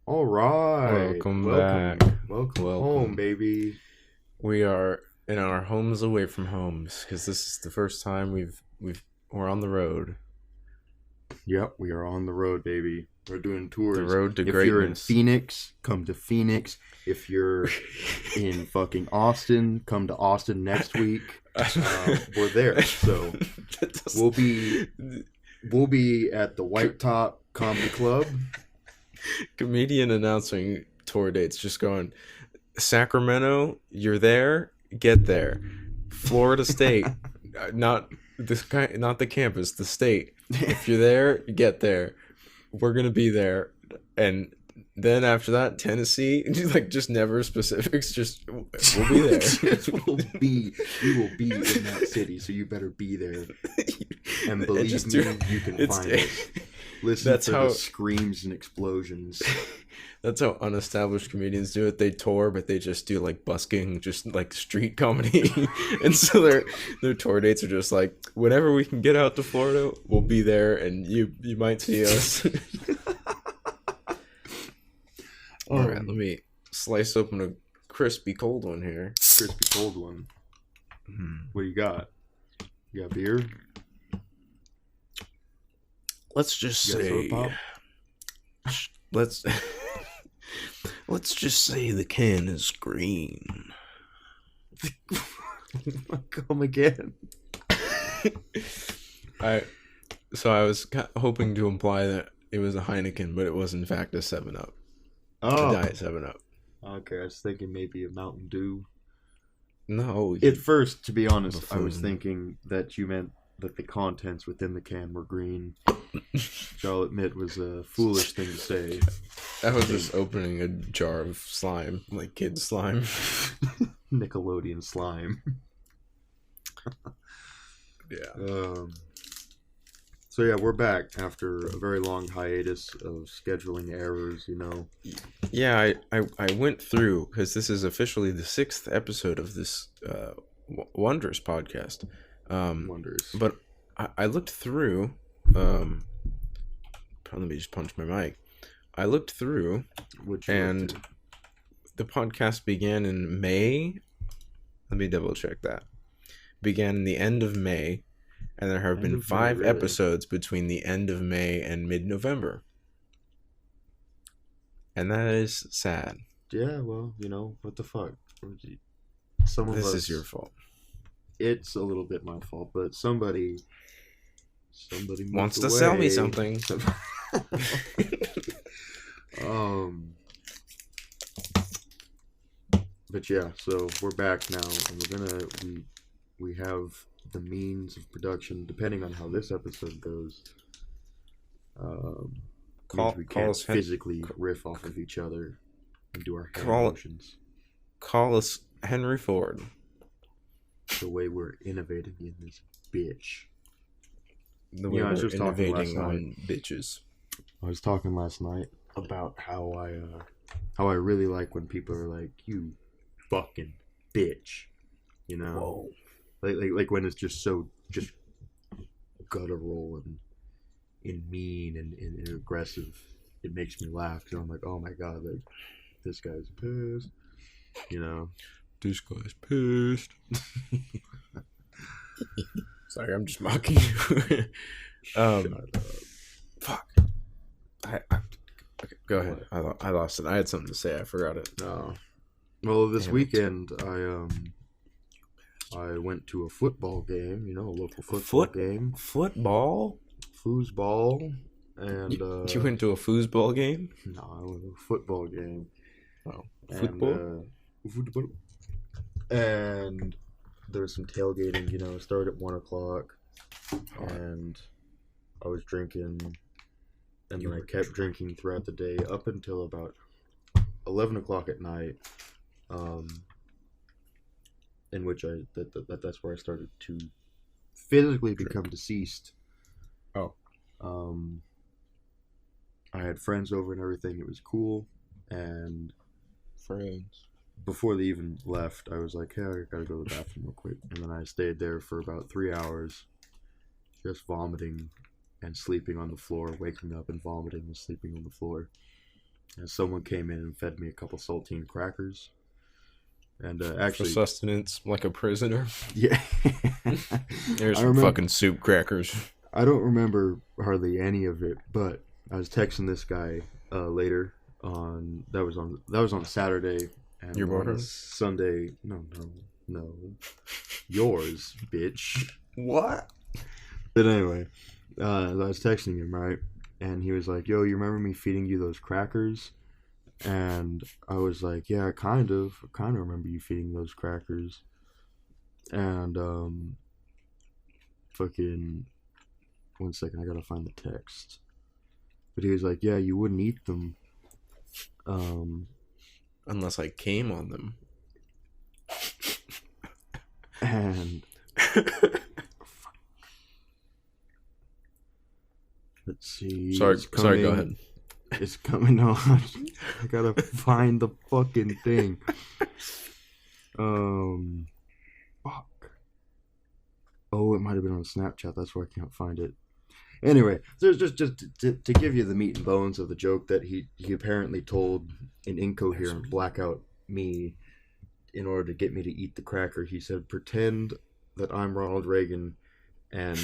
All right. Welcome back. Welcome home, baby. We are in our homes away from homes because this is the first time we're on the road. Yep, we are on the road, baby. We're doing tours. The road to greatness. If you're in Phoenix, come to Phoenix. If you're in fucking Austin, come to Austin next week. We're there, so we'll be at the White Top Comedy Club. Comedian announcing tour dates, just going, Sacramento, you're there, get there. Florida State, not the campus, the state. If you're there, get there. We're gonna be there, and then after that, Tennessee, like just never specifics. Just we'll be there. We will be in that city, so you better be there. And believe me, you can find us. Listen to the screams and explosions. That's how unestablished comedians do it. They tour, but they just do like busking, just like street comedy. And so their tour dates are just like, whenever we can get out to Florida, we'll be there, and you might see us. All right, let me slice open a crispy cold one here. Crispy cold one. What do you got? You got beer? Let's just say, let's just say the can is green. Come again. I was hoping to imply that it was a Heineken, but it was in fact a 7-Up. Oh, a Diet 7-Up. Okay, I was thinking maybe a Mountain Dew. No. At first, to be honest, I was thinking that you meant that the contents within the can were green. Which I'll admit was a foolish thing to say. I was just opening a jar of slime, like kid slime. Nickelodeon slime. Yeah. So yeah, we're back after a very long hiatus of scheduling errors, you know. Yeah, I went through, because this is officially the 6th episode of this Wondrous podcast. Wonders. But I looked through. Let me just punch my mic. I looked through, and the podcast began in May. Let me double check that. Began in the end of May, and there have been 5 episodes between the end of May and mid-November. And that is sad. Yeah, well, you know, what the fuck? This is your fault. It's a little bit my fault, but somebody wants to sell me something. But yeah, so we're back now, and we have the means of production, depending on how this episode goes. We can't physically riff off of each other and do our hand motions. Call us Henry Ford. The way we're innovating in this bitch. The way we're innovating on bitches. I was talking last night about how I really like when people are like, "You fucking bitch," you know. Whoa. Like when it's just so guttural and mean and aggressive. It makes me laugh because I'm like, oh my god, like this guy's pissed, you know. This guy's pissed. Sorry, I'm just mocking you. Shut up. Fuck. Okay, go ahead. I lost it. I had something to say. I forgot it. No. Well, this weekend I went to a football game. You know, a local football game. Football. Foosball. And you went to a foosball game? No, I went to a football game. Oh, football. Football. And there was some tailgating. You know, it started at 1:00, and I was drinking, and then I kept drinking throughout the day up until about 11:00 at night. In which that's where I started to physically become deceased. Oh. I had friends over and everything. It was cool. And Friends. before they even left, I was like, hey, I gotta go to the bathroom real quick. And then I stayed there for about 3 hours, just vomiting and sleeping on the floor, waking up and vomiting and sleeping on the floor. And someone came in and fed me a couple saltine crackers. And actually, for sustenance, like a prisoner. yeah, There's some fucking soup crackers. I don't remember hardly any of it, but I was texting this guy later on. That was on Saturday. And your boyfriend? Sunday. No. Yours, bitch. What? But anyway, I was texting him, right? And he was like, yo, you remember me feeding you those crackers? And I was like, yeah, kind of remember you feeding those crackers. And fucking 1 second, I gotta find the text. But he was like, yeah, you wouldn't eat them unless I came on them. And let's see. Sorry, go ahead. It's coming on. I gotta find the fucking thing. Fuck. Oh, it might have been on Snapchat. That's why I can't find it. Anyway, there's just to give you the meat and bones of the joke that he apparently told an incoherent blackout me in order to get me to eat the cracker. He said, pretend that I'm Ronald Reagan and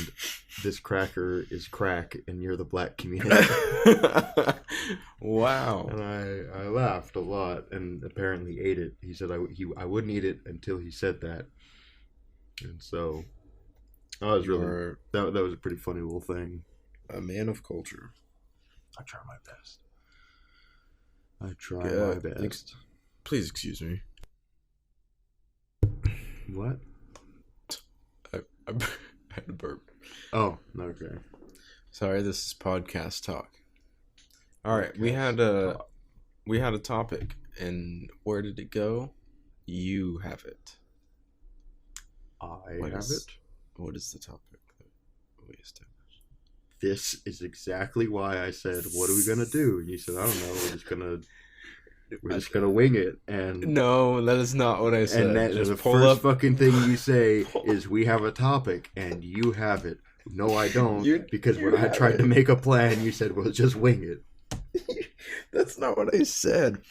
this cracker is crack and you're the black community. Wow. And I laughed a lot and apparently ate it. He said I wouldn't eat it until he said that. And so I was really that was a pretty funny little thing. A man of culture. I try my best. My best. Please excuse me. What? I had to burp. Oh, okay. Sorry, this is podcast talk. All right, we had a topic, and where did it go? You have it. I have it. What is the topic that we established? This is exactly why I said, "What are we gonna do?" And you said, "I don't know. We're just gonna wing it." And no, that is not what I said. And that, the first fucking thing you say is, "We have a topic," and you have it. No, I don't. Because when I tried to make a plan, you said, "Well, just wing it." That's not what I said.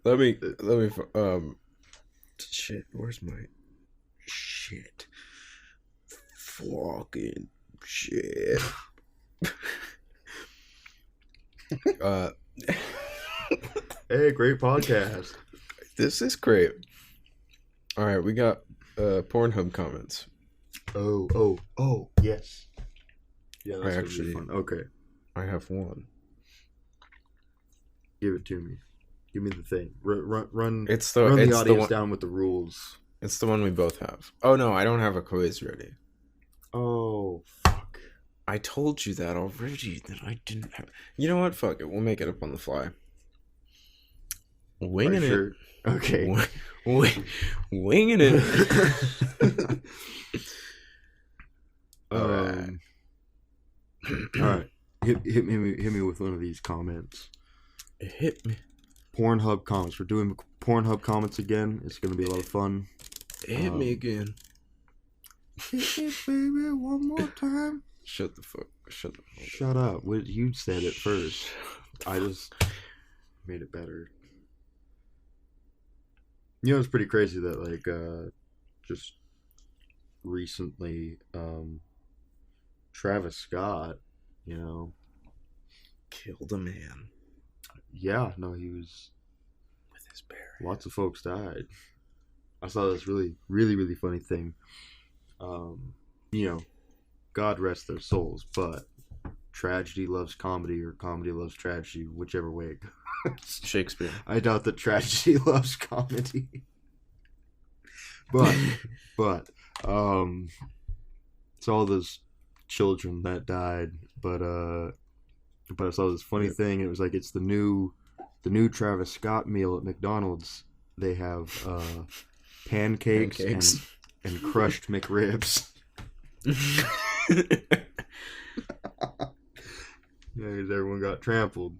Let me. Shit. Where's my shit? Fucking shit. Hey, great podcast. This is great. All right, we got Pornhub comments. Oh, yes. Yeah, that's actually fun. Okay. I have one. Give it to me. Give me the thing. Run the audience down with the rules. It's the one we both have. Oh, no, I don't have a quiz ready. Oh, fuck. I told you that already, that I didn't have... You know what? Fuck it. We'll make it up on the fly. Winging it. Sure? Okay. Winging it. All right. Hit me with one of these comments. Hit me. Pornhub comments. We're doing Pornhub comments again. It's going to be a lot of fun. Hit me again. Hit me, baby, one more time. Shut up. You said it first. I just made it better. You know, it's pretty crazy that, like, just recently, Travis Scott, you know, killed a man. Yeah, no, he was with his bear. Lots of folks died. I saw this really, really, really funny thing. You know, God rest their souls, but tragedy loves comedy or comedy loves tragedy, whichever way it goes. Shakespeare. I doubt that tragedy loves comedy. But it's all those children that died, but I saw this funny thing. It was like it's the new Travis Scott meal at McDonald's. They have pancakes. And crushed McRibs. got trampled.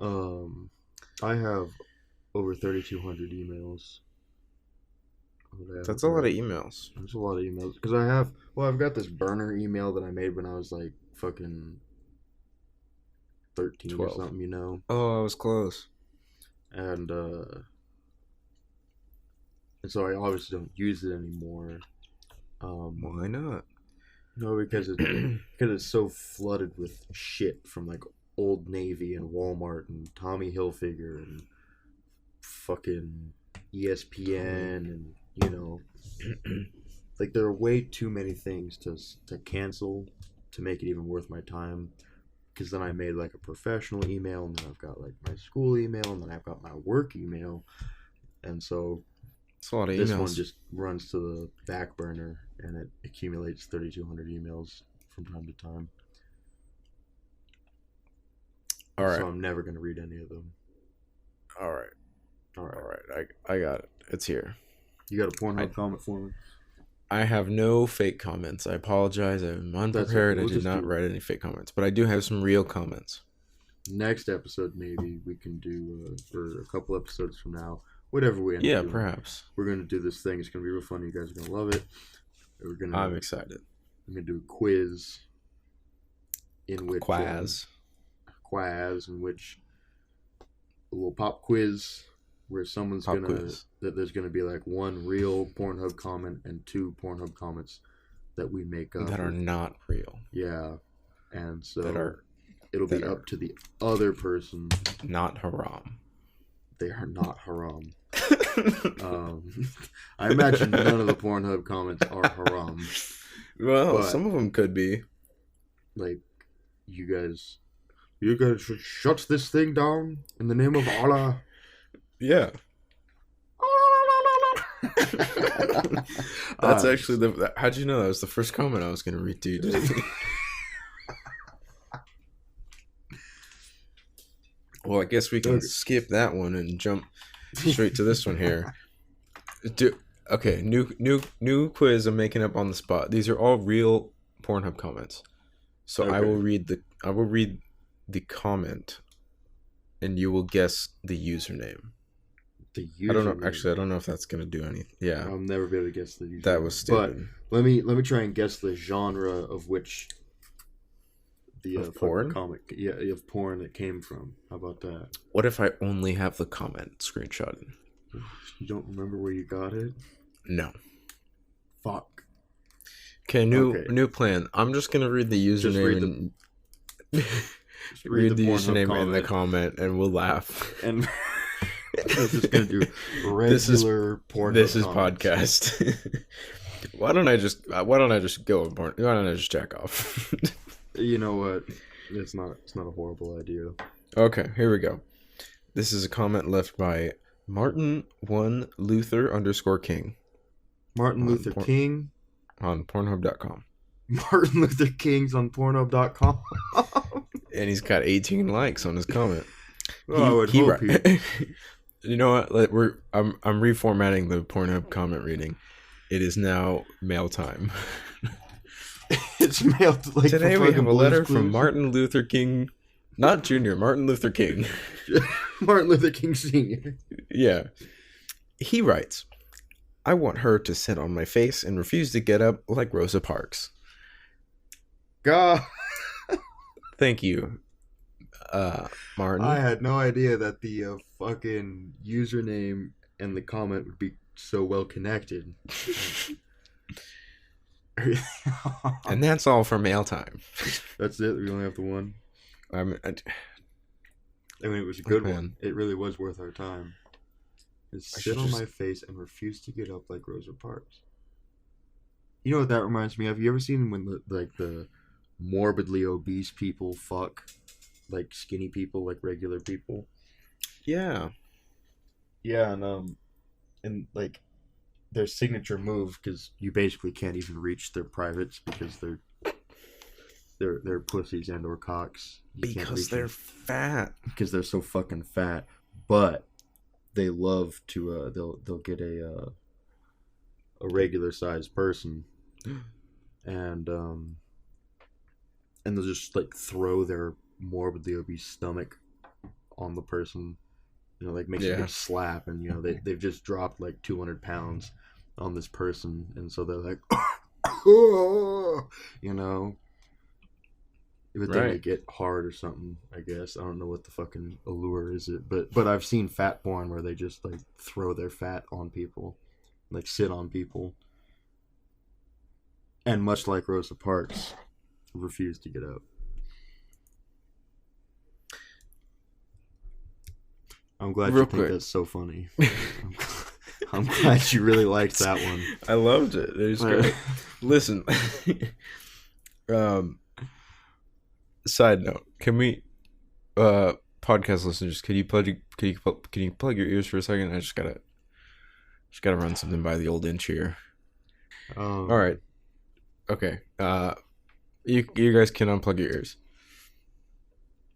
I have over 3,200 emails. That's a lot of emails. That's a lot of emails. Because I've got this burner email that I made when I was like fucking 13 12. or something, you know? Oh, I was close. And so I obviously don't use it anymore. Why not? No, because it's so flooded with shit from like Old Navy and Walmart and Tommy Hilfiger and fucking ESPN and, you know, like there are way too many things to cancel to make it even worth my time. Because then I made like a professional email, and then I've got like my school email, and then I've got my work email, and so It's a lot of this emails. one just runs to the back burner, and it accumulates 3,200 emails from time to time. All right. So I'm never gonna read any of them. All right. I got it. It's here. You got a Pornhub comment for me? I have no fake comments. I apologize. I'm unprepared. We'll I did not write any fake comments, but I do have some real comments. Next episode, maybe we can do, or a couple episodes from now, whatever we end up doing. Perhaps. We're gonna do this thing. It's gonna be real fun. You guys are gonna love it. I'm excited. I'm gonna do a quiz. In which Quaz. In which a little pop quiz where someone's there's gonna be like one real Pornhub comment and two Pornhub comments that we make up that are not real. Yeah, and so it'll that be are up to the other person. Not haram. They are not haram. I imagine none of the Pornhub comments are haram. Well, but some of them could be. Like, you guys should shut this thing down in the name of Allah. Yeah. That's actually how'd you know that was the first comment I was going to read to you? Well, I guess we can skip that one and jump straight to this one here. Okay, new quiz I'm making up on the spot. These are all real Pornhub comments. So okay. I will read the comment and you will guess the username. I don't know. Actually, I don't know if that's gonna do anything. Yeah, I'll never be able to guess the username. That was stupid. But let me try and guess the genre of which the porn comic, of porn it came from. How about that? What if I only have the comment screenshotted? You don't remember where you got it? No. Fuck. Okay, new plan. I'm just gonna read the username read the username in the comment, and we'll laugh. And we're just gonna do regular porn. This is podcast. Why don't I just go and porn? Why don't I just jack off? You know what? It's not a horrible idea. Okay, here we go. This is a comment left by Martin Luther _King. Martin Luther King on Pornhub.com. Martin Luther King's on Pornhub.com. And he's got 18 likes on his comment. Well, I would hope he... You know what? I'm reformatting the Pornhub comment reading. It is now mail time. It's mailed like today. We have a letter from Martin Luther King, not Jr. Martin Luther King. Martin Luther King Sr. Yeah. He writes, "I want her to sit on my face and refuse to get up like Rosa Parks." God. Thank you, Martin. I had no idea that the fucking username and the comment would be so well connected. And that's all for mail time. That's it? We only have the one? I mean, it was a good one. It really was worth our time. Just sit on my face and refuse to get up like Rosa Parks. You know what that reminds me of? You ever seen when the morbidly obese people fuck like skinny people, like regular people? Yeah. Yeah, and like their signature move, because you basically can't even reach their privates because they're pussies and or cocks. Because they're fat. Because they're so fucking fat. But they love to they'll get a regular sized person and they'll just like throw their morbidly obese stomach on the person. You know, like makes a Yeah. big slap, and you know they've just dropped like 200 pounds on this person, and so they're like, you know. But then they Right. get hard or something. I guess I don't know what the fucking allure is it, but I've seen fat porn where they just like throw their fat on people, like sit on people, and much like Rosa Parks, refuse to get up. I'm glad Real you think quick. that's so funny. I'm glad you really liked that one. I loved it. It was great. Listen. Side note, can we podcast listeners, can you plug your ears for a second? I just gotta run something by the old inch here. All right. Okay. You guys can unplug your ears.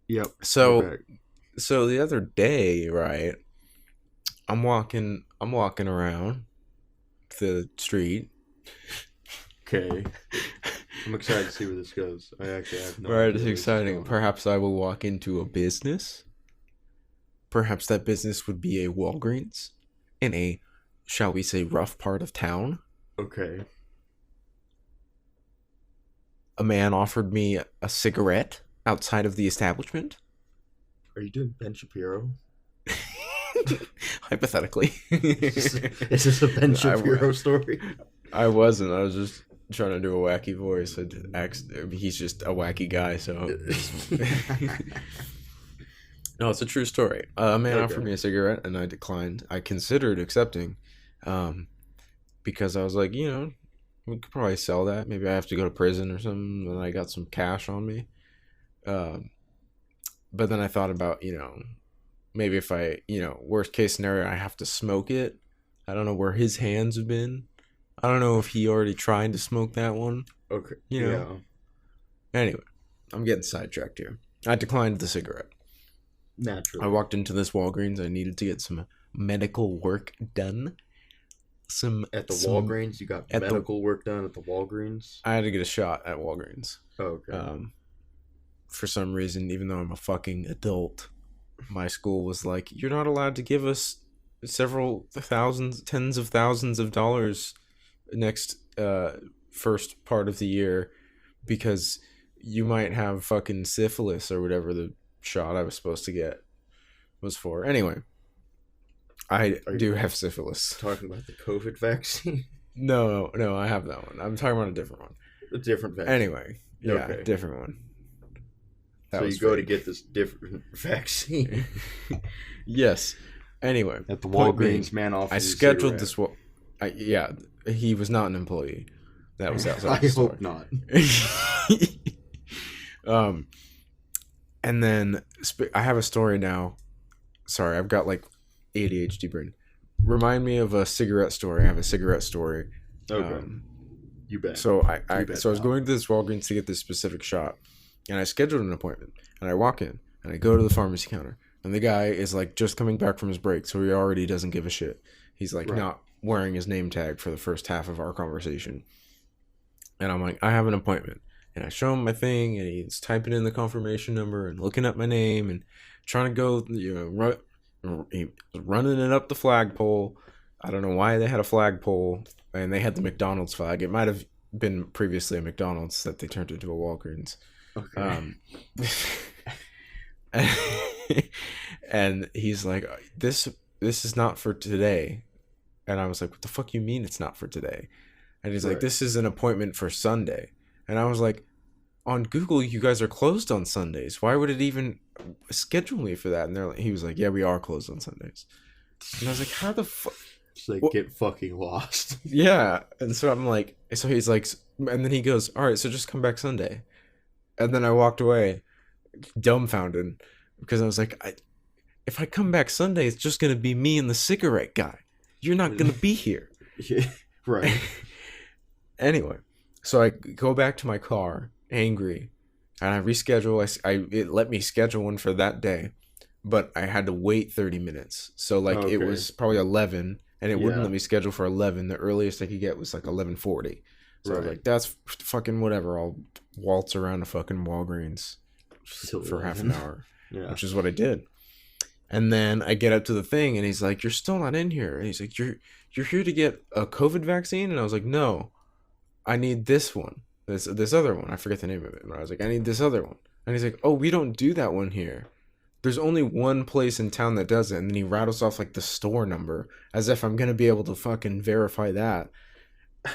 Yep. So the other day, right? I'm walking around the street. Okay. I'm excited to see where this goes. I actually have no Right, idea it's where this is exciting. going. Perhaps I will walk into a business. Perhaps that business would be a Walgreens in a, shall we say, rough part of town. Okay. A man offered me a cigarette outside of the establishment. Are you doing Ben Shapiro? Hypothetically. Is this a Ben Shapiro story? I wasn't. I was just trying to do a wacky voice. He's just a wacky guy, so. No, it's a true story. A man offered me a cigarette, and I declined. I considered accepting, because I was like, you know, we could probably sell that. Maybe I have to go to prison or something, and I got some cash on me. But then I thought about, you know, maybe if I, you know, worst case scenario, I have to smoke it. I don't know where his hands have been. I don't know if he already tried to smoke that one. Okay. You know. Yeah. Anyway, I'm getting sidetracked here. I declined the cigarette. Naturally. I walked into this Walgreens. I needed to get some medical work done. At the Walgreens? You got medical work done at the Walgreens? I had to get a shot at Walgreens. Oh, okay. For some reason, even though I'm a fucking adult, my school was like, you're not allowed to give us several thousands, tens of thousands of dollars next first part of the year because you might have fucking syphilis or whatever the shot I was supposed to get was for. Anyway, I do have syphilis. Talking about the COVID vaccine? No, I have that one. I'm talking about a different one. A different vaccine. Anyway, yeah, okay. Different one. So you go to get this different vaccine. Yes. Anyway, at the Walgreens, man offered I scheduled this. Yeah, he was not an employee. That was outside. I hope not. And then I have a story now. Sorry, I've got like ADHD brain. Remind me of a cigarette story. I have a cigarette story. Okay. You bet. So I was going to this Walgreens to get this specific shot, and I scheduled an appointment. And I walk in, and I go to the pharmacy counter, and the guy is like just coming back from his break, so he already doesn't give a shit. He's like not wearing his name tag for the first half of our conversation. And I'm like, I have an appointment. And I show him my thing, and he's typing in the confirmation number and looking up my name and trying to go, running it up the flagpole. I don't know why they had a flagpole, and they had the McDonald's flag. It might have been previously a McDonald's that they turned into a Walgreens. Okay. And he's like, this is not for today. And I was like, what the fuck you mean it's not for today? And he's like, this is an appointment for Sunday. And I was like, on Google, you guys are closed on Sundays. Why would it even schedule me for that? And he was like, yeah, we are closed on Sundays. And I was like, how the fuck? Just like, get fucking lost. Yeah. And so I'm like, so he's like, and then he goes, all right, so just come back Sunday. And then I walked away dumbfounded because I was like, if I come back Sunday, it's just going to be me and the cigarette guy. You're not going to be here. Yeah, right. Anyway, so I go back to my car angry and I reschedule. It let me schedule one for that day, but I had to wait 30 minutes. So like it was probably 11 and it wouldn't let me schedule for 11. The earliest I could get was like 11:40. So I was like, that's fucking whatever. I'll waltz around a fucking Walgreens. just Till for half an 11. hour, Yeah. which is what I did. And then I get up to the thing, and he's like, "You're still not in here." And he's like, "You're here to get a COVID vaccine?" And I was like, "No, I need this one, this other one. I forget the name of it." And I was like, "I need this other one." And he's like, "Oh, we don't do that one here. There's only one place in town that does it." And then he rattles off like the store number as if I'm gonna be able to fucking verify that.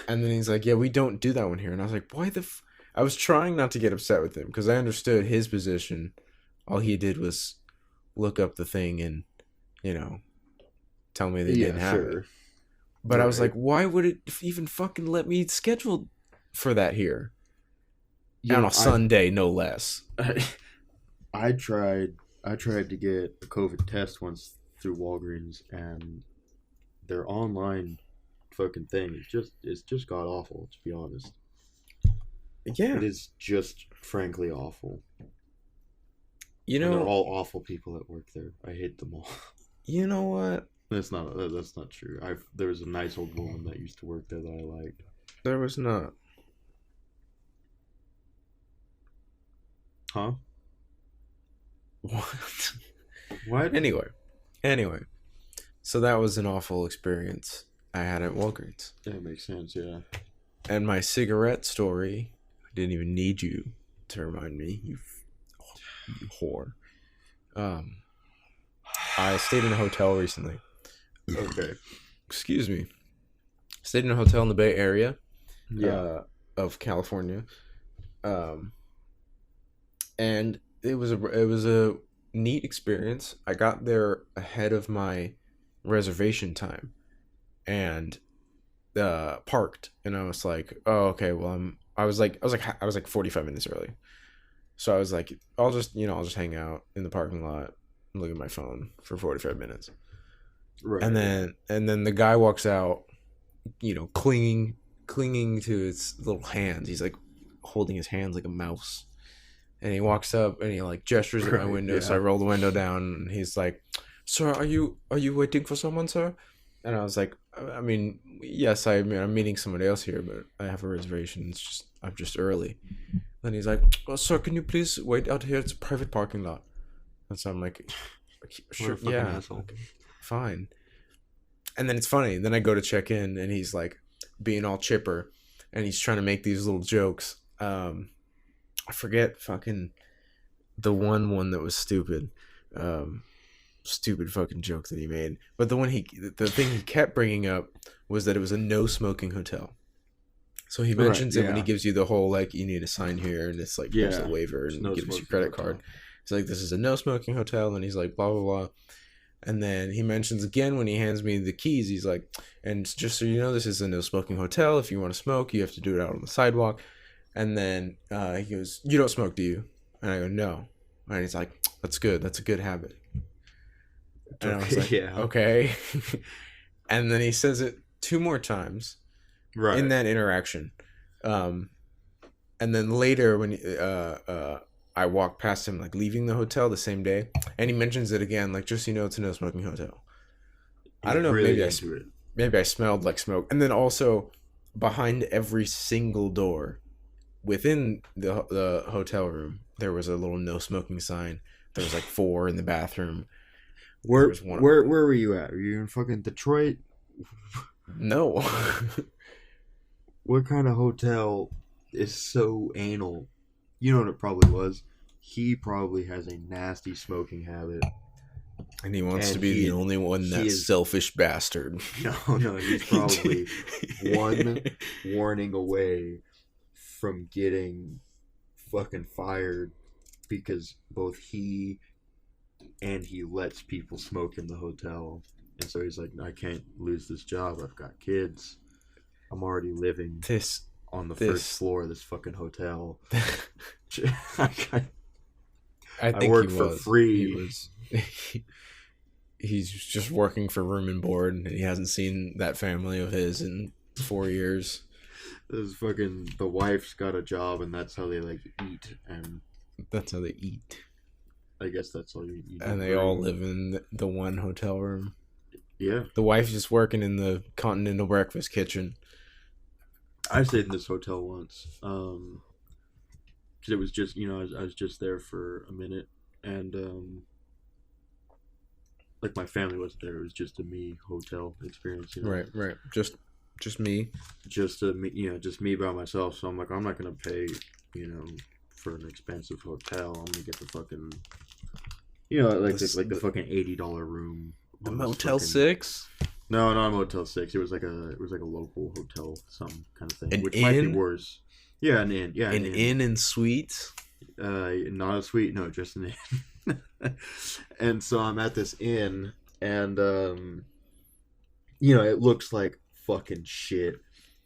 And then he's like, "Yeah, we don't do that one here." And I was like, "Why the?" I was trying not to get upset with him because I understood his position. All he did was look up the thing and, you know, tell me they didn't have it. But I was like, why would it even fucking let me schedule for that here? On a Sunday, no less. I tried to get a COVID test once through Walgreens, and their online fucking thing it's just god awful, to be honest. Yeah. It is just frankly awful. You know, and they're all awful people that work there. I hate them all. You know what? That's not true. There was a nice old woman that used to work there that I liked. There was not. Huh? What? What? Anyway. So that was an awful experience I had at Walgreens. That makes sense, yeah. And my cigarette story, I didn't even need you to remind me, you whore. I stayed in a hotel recently. Okay. Excuse me. Stayed in a hotel in the Bay Area. Yeah. Of California. And it was a neat experience. I got there ahead of my reservation time and parked, and I was like, oh, okay, well, I was like 45 minutes early. So I was like, I'll just hang out in the parking lot and look at my phone for 45 minutes. Right. And then the guy walks out, clinging to his little hands. He's like holding his hands like a mouse. And he walks up and he like gestures at my window. Yeah. So I roll the window down and he's like, "Sir, are you waiting for someone, sir?" And I was like, "I mean, yes, I'm meeting somebody else here, but I have a reservation. I'm just early." Then he's like, "Oh, sir, can you please wait out here? It's a private parking lot." And so I'm like, "Sure, yeah, okay, fine." And then it's funny. Then I go to check in and he's like being all chipper and he's trying to make these little jokes. I forget fucking the one that was stupid. Stupid fucking joke that he made. But the thing he kept bringing up was that it was a no smoking hotel. So he mentions it when he gives you the whole like, you need to sign here and it's like here's a waiver and gives you your credit card. It's like, this is a no smoking hotel, and he's like blah blah blah. And then he mentions again when he hands me the keys, he's like, and just so you know, this is a no smoking hotel. If you want to smoke, you have to do it out on the sidewalk. And then he goes, "You don't smoke, do you?" And I go, "No." And he's like, "That's good. That's a good habit." And I was like, yeah. Okay. And then he says it 2 more times in that interaction. And then later when I walk past him, like leaving the hotel the same day, and he mentions it again, like, just so you know, it's a no smoking hotel. I don't know, really maybe I smelled like smoke. And then also behind every single door within the hotel room, there was a little no smoking sign. There was like 4 in the bathroom. Where were you at? Were you in fucking Detroit? No. What kind of hotel is so anal? You know what it probably was? He probably has a nasty smoking habit. And he wants to be the only one, that selfish bastard. No, he's probably one warning away from getting fucking fired because both he lets people smoke in the hotel, and so he's like, I can't lose this job. I've got kids. I'm already living on the first floor of this fucking hotel. I think work for free. He's just working for room and board, and he hasn't seen that family of his in 4 years. This fucking, the wife's got a job, and that's how they like eat, and that's how they eat. I guess that's all you eat. And they all live in the one hotel room. Yeah. The wife's just working in the continental breakfast kitchen. I stayed in this hotel once. because it was just I was just there for a minute, and like my family wasn't there. It was just a me hotel experience, Right, right. Just me. just a me, just me by myself. So I'm like, I'm not gonna pay, for an expensive hotel. I'm gonna get the fucking, like the fucking $80 room. The on this Motel fucking- 6? No, not a Motel 6. It was like a local hotel, some kind of thing, An which might be inn? worse. Yeah, an inn. Yeah, An inn and suites? Not a suite, no, just an inn. And so I'm at this inn, and it looks like fucking shit.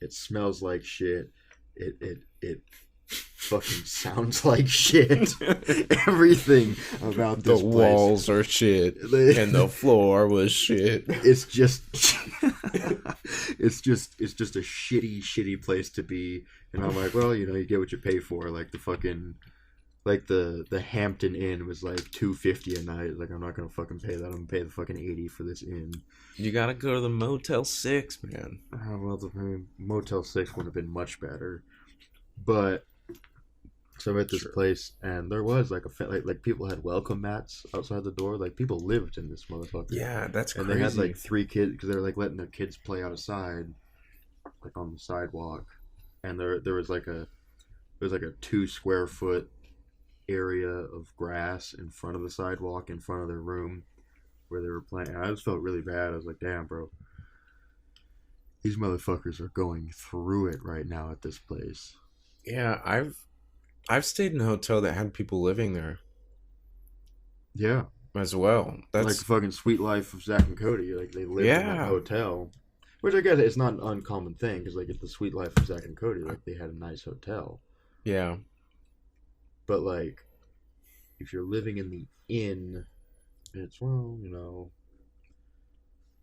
It smells like shit. It fucking sounds like shit. Everything about The this place. walls are shit, and the floor was shit. It's just it's just a shitty place to be. And I'm like, well, you get what you pay for. Like the fucking the Hampton Inn was like $250 a night. Like, I'm not gonna fucking pay that. I'm gonna pay the fucking $80 for this inn. You gotta go to the Motel 6, man. Well, the Motel 6 would have been much better. But so I'm at this place, and there was like like people had welcome mats outside the door. Like, people lived in this motherfucker. Yeah, that's crazy. And they had like 3 kids, because they were like letting their kids play outside, like on the sidewalk. And there was like a 2 square foot area of grass in front of the sidewalk, in front of their room where they were playing. And I just felt really bad. I was like, damn, bro, these motherfuckers are going through it right now at this place. Yeah, I've stayed in a hotel that had people living there Yeah, as well. That's like the fucking Sweet Life of Zach and Cody. Like, they lived in that hotel, which I guess it's not an uncommon thing, because like at the Sweet Life of Zach and Cody, like they had a nice hotel. yeah. But like, if you're living in the inn, it's, well,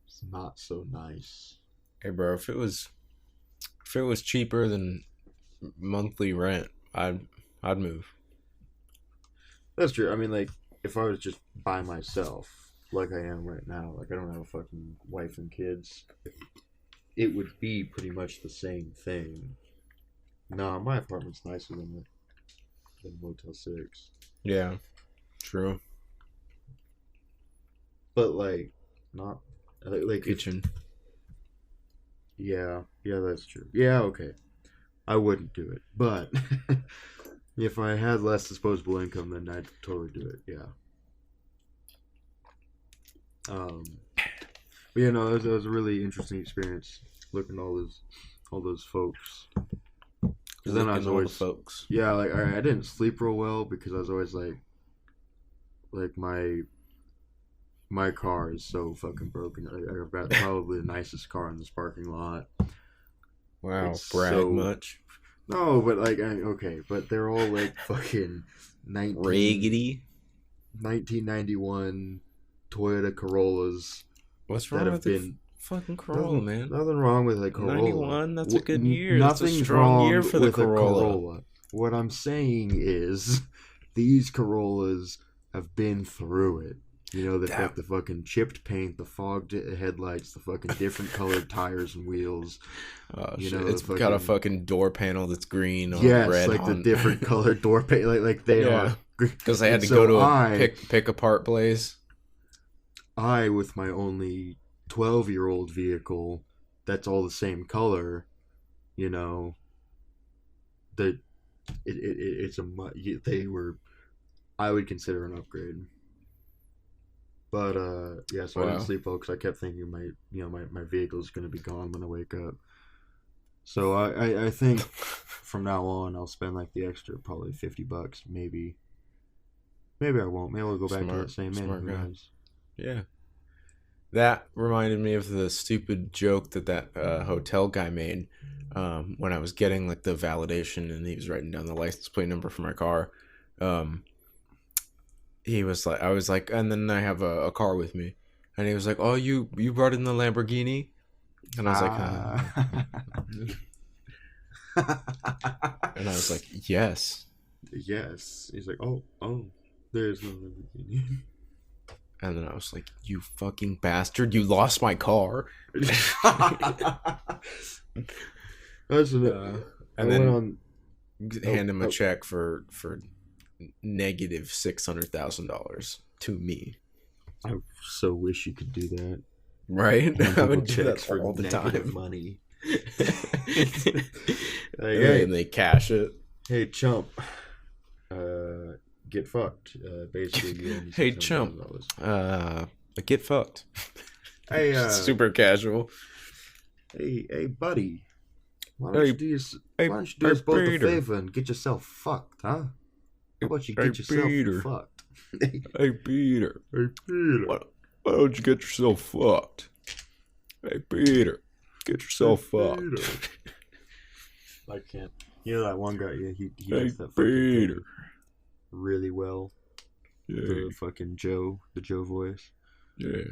it's not so nice. Hey, bro, if it was cheaper than monthly rent, I'd move. That's true. I mean, like, if I was just by myself, like I am right now, like I don't have a fucking wife and kids, it would be pretty much the same thing. Nah, my apartment's nicer than the Motel 6. Yeah, true. But like, not like Kitchen. Yeah, that's true. Yeah, okay. I wouldn't do it, but if I had less disposable income, then I'd totally do it. Yeah. But yeah, no, that was a really interesting experience looking at all those folks. Because then I was always, folks. Yeah, like I didn't sleep real well, because I was always like my car is so fucking broken. I've got probably the nicest car in this parking lot. Wow, It's brag much. No, but like, okay, but they're all like fucking Raggedy. 1991 Toyota Corollas. What's wrong with the fucking Corolla, man? Nothing wrong with a Corolla. 91, that's a good year. Nothing's That's a strong wrong year for the with Corolla. a Corolla. What I'm saying is, these Corollas have been through it. They've got the fucking chipped paint, the fogged headlights, the fucking different colored tires and wheels. Oh, shit. It's got a fucking door panel that's green or yes, red. Like the different colored door paint, like they are. Because they had to go to a pick apart place. I, with my only 12-year-old vehicle, that's all the same color. That it's they were. I would consider an upgrade. But yeah, so I didn't sleep well because I kept thinking my vehicle is going to be gone when I wake up. So I think from now on I'll spend like the extra probably $50 maybe. Maybe I won't. Maybe I'll go back to that same smart guy. guys. Yeah. That reminded me of the stupid joke that hotel guy made when I was getting like the validation and he was writing down the license plate number for my car. He was like, I was like, and then I have a car with me, and he was like, oh, you brought in the Lamborghini, and I was like, and I was like, yes. He's like, oh, there's no Lamborghini. And then I was like, you fucking bastard, you lost my car. That's and then hand him a check for negative $600,000 to me. I so wish you could do that. Right? I would do checks that for all the negative time. money. And they cash it. Hey chump, get fucked. Basically, Hey chump, get fucked. Hey, super casual. Hey, buddy. Why don't you do us both a favor and get yourself fucked, huh? How about you get yourself fucked? Hey, Peter. Hey, Peter. Why don't you get yourself fucked? Hey, Peter. Get yourself fucked. I can't. You know that one guy? Yeah, he does that Peter. Really well. Yeah. The fucking Joe voice. Yeah.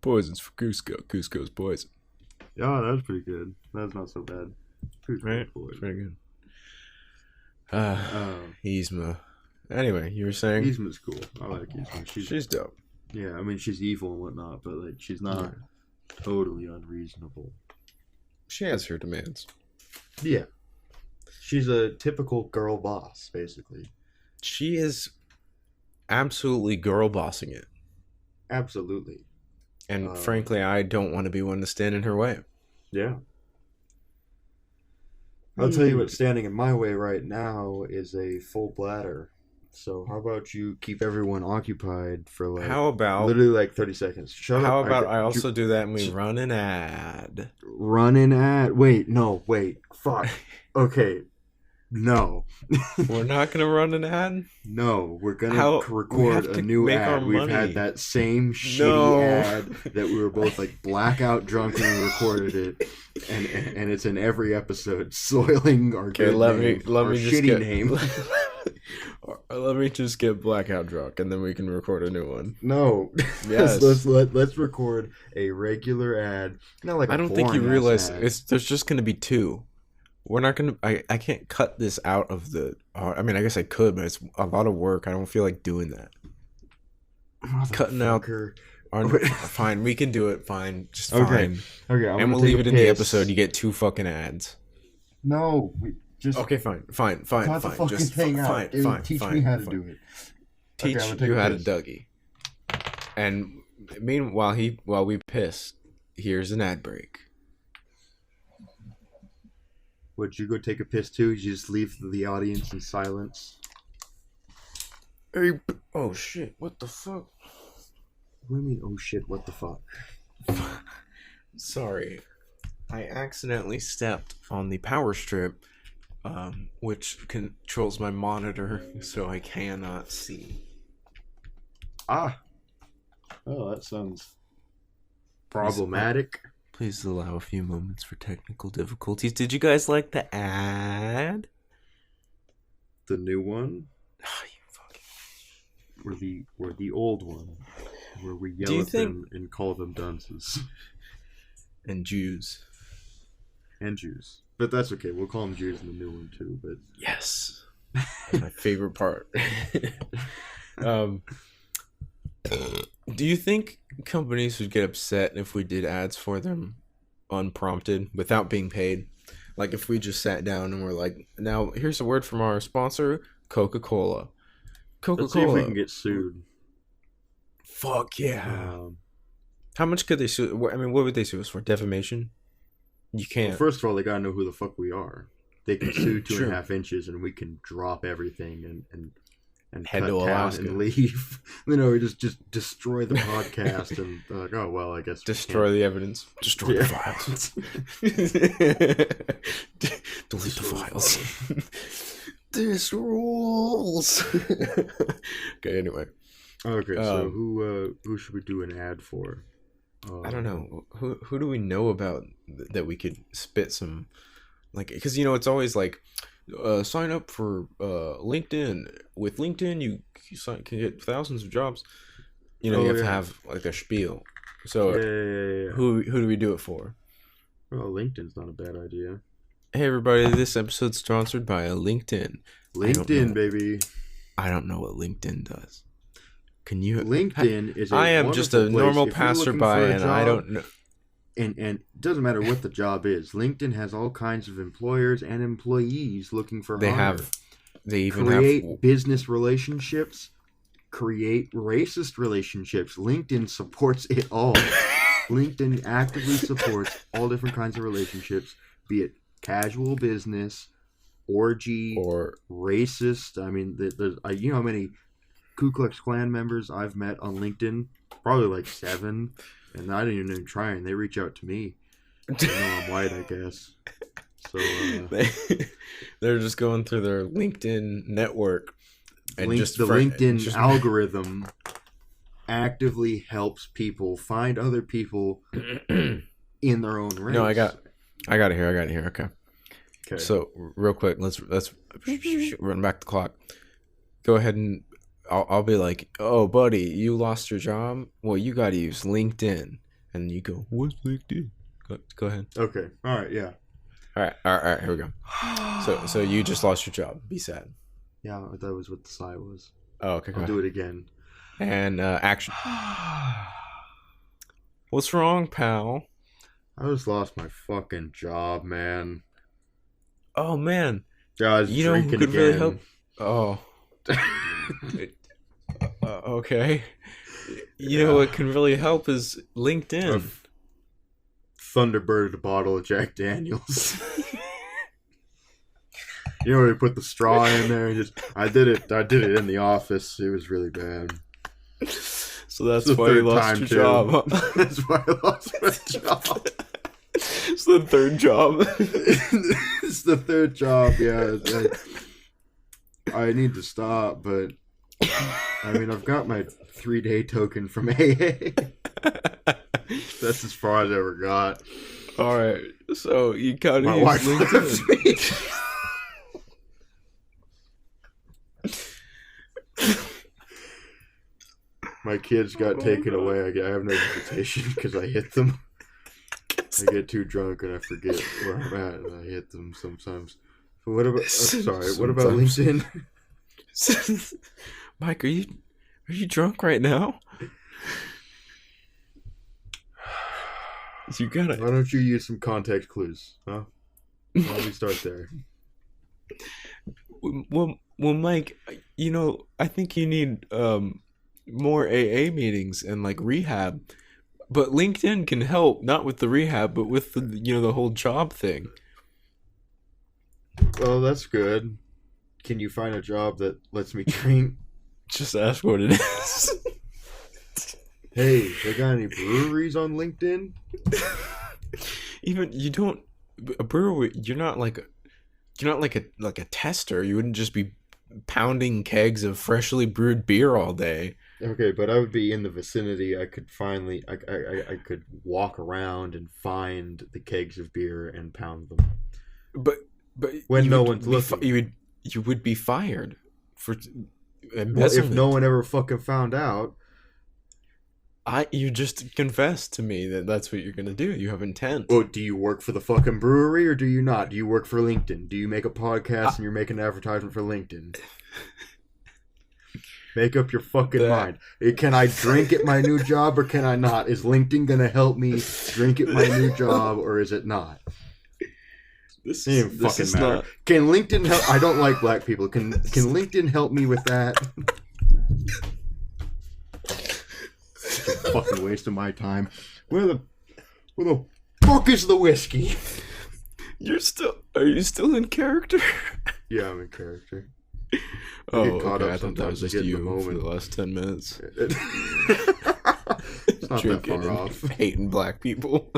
Poison's for Cusco. Cusco's poison. Yeah, that was pretty good. That's not so bad. Right? Pretty good. Yzma. Anyway, you were saying? Yzma's cool. I like Yzma. She's dope. Yeah, I mean, she's evil and whatnot, but like, she's not totally unreasonable. She has her demands. Yeah. She's a typical girl boss, basically. She is absolutely girl bossing it. Absolutely. And frankly, I don't want to be one to stand in her way. Yeah. I'll tell you what's standing in my way right now is a full bladder. So how about you keep everyone occupied for like literally like 30 seconds. Shut up. How about I also do that and we run an ad? Run an ad? Wait. Fuck. Okay. No. We're not going to run an ad? No. We're going to record a new ad. We've had that same shitty ad that we were both like blackout drunk when we recorded it. And it's in every episode, soiling our good name, let me just shitty name. Let me just get blackout drunk, and then we can record a new one. No, yes, let's record a regular ad. Not like I don't think you realize there's just gonna be two. We're not gonna. I can't cut this out of the. I mean, I guess I could, but it's a lot of work. I don't feel like doing that. Cutting out. Fine, we can do it. Fine, just fine. Okay, and we'll leave it in the episode. You get 2 fucking ads. No, just okay. Fine. Cut the fucking thing out. Teach me how to do it. Teach you how to Dougie. And meanwhile, while we piss, here's an ad break. Would you go take a piss too? You just leave the audience in silence. Hey, oh shit! What the fuck? What do you mean, oh shit, what the fuck? Sorry. I accidentally stepped on the power strip, which controls my monitor, so I cannot see. Oh, that sounds problematic. Please allow a few moments for technical difficulties. Did you guys like the ad? The new one? Oh, you fucking... Or the old one, where we yell at them and call them dunces. And Jews. But that's okay. We'll call them Jews in the new one too. But yes, my favorite part. Do you think companies would get upset if we did ads for them unprompted without being paid? Like if we just sat down and we're like, now here's a word from our sponsor, Coca-Cola. Let's see if we can get sued. Fuck yeah. How much could they sue? I mean, what would they sue us for? Defamation? You can't. Well, first of all, they gotta know who the fuck we are. They can sue 2.5 inches, and we can drop everything and head cut to Alaska and leave. We just destroy the podcast and like, oh well, I guess destroy the evidence, destroy the files, delete the files. This rules. Okay, anyway. Okay, so who should we do an ad for? I don't know. Who do we know about that we could spit some, like, because it's always like, sign up for LinkedIn. With LinkedIn, you can get thousands of jobs. You have to have like a spiel. So who do we do it for? Well, LinkedIn's not a bad idea. Hey everybody, this episode's sponsored by LinkedIn. LinkedIn, baby. I don't know what LinkedIn does. Can you? LinkedIn is. I am just a normal passerby, and I don't know. and it doesn't matter what the job is. LinkedIn has all kinds of employers and employees looking for hire. They even create business relationships, create racist relationships. LinkedIn supports it all. LinkedIn actively supports all different kinds of relationships, be it casual business, orgy, or racist. I mean, you know how many Ku Klux Klan members I've met on LinkedIn? Probably like 7, and I didn't even try, and they reach out to me. They know I'm white, I guess. So they're just going through their LinkedIn network, and LinkedIn algorithm actively helps people find other people in their own race. No, I got it here. Okay. So real quick, let's run back the clock. Go ahead and I'll be like, oh, buddy, you lost your job. Well, you got to use LinkedIn, and you go, what's LinkedIn? Go ahead. Okay. All right. Yeah. All right. Here we go. So you just lost your job. Be sad. Yeah, that was what the sigh was. Oh, okay. I'll do it again. And action. What's wrong, pal? I just lost my fucking job, man. Oh man. Yeah, I was you know who could again. really help? Oh. Okay. You know what can really help is LinkedIn. Thunderbirded a bottle of Jack Daniels. You know, they put the straw in there and just I did it in the office. It was really bad. So that's why you lost your job. Huh? That's why I lost my job. It's the third job. It's the third job, yeah. I need to stop, but I mean, I've got my 3-day token from AA. That's as far as I ever got. All right, so you gotta my use wife LinkedIn. My kids got taken away. I have no invitation because I hit them. I get too drunk and I forget where I'm at, and I hit them sometimes. But what about? What about LinkedIn? Mike, are you drunk right now? You gotta. Why don't you use some context clues, huh? Why don't we start there? Well, Mike, you know, I think you need more AA meetings and like rehab. But LinkedIn can help, not with the rehab, but with the whole job thing. Well, that's good. Can you find a job that lets me drink? Just ask what it is. Hey, they got any breweries on LinkedIn? Even a brewery. You're not like a tester. You wouldn't just be pounding kegs of freshly brewed beer all day. Okay, but I would be in the vicinity. I could I could walk around and find the kegs of beer and pound them. But when no one's looking, you would be fired for embezzlement. Well, if no one ever fucking found out. You just confessed to me that that's what you're gonna do. You have intent. Oh, do you work for the fucking brewery or do you not? Do you work for LinkedIn? Do you make a podcast and you're making an advertisement for LinkedIn? Make up your fucking mind. Can I drink at my new job or can I not? Is LinkedIn gonna help me drink at my new job or is it not? This is matter. Not... Can LinkedIn help? I don't like black people. Can LinkedIn help me with that? Such a fucking waste of my time. Where the fuck is the whiskey? Are you still in character? Yeah, I'm in character. Oh, okay. I thought that was just you for the last 10 minutes. It's not drinking that far off. Hating black people.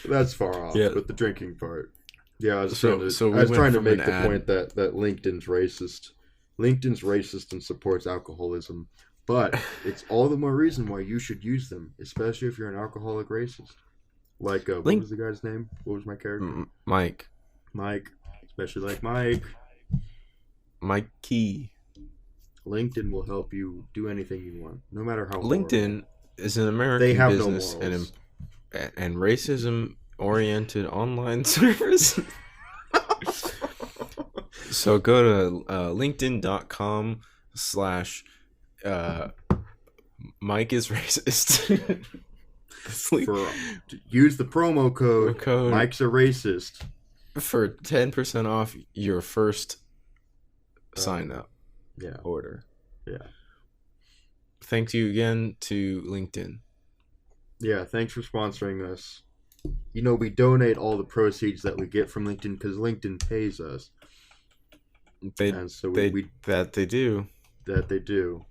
That's far off, but the drinking part. Yeah, I was trying to make the point that LinkedIn's racist. LinkedIn's racist and supports alcoholism. But it's all the more reason why you should use them, especially if you're an alcoholic racist. Like, what was the guy's name? What was my character? Mike. Especially like Mike. Mikey. LinkedIn will help you do anything you want, no matter how. LinkedIn is an American business and racism-oriented online service. So go to linkedin.com/Mike is racist. Use the promo code Mike's a Racist for 10% off your first sign up order. Yeah. Thank you again to LinkedIn. Yeah, thanks for sponsoring us. You know, we donate all the proceeds that we get from LinkedIn because LinkedIn pays us. They do. That they do.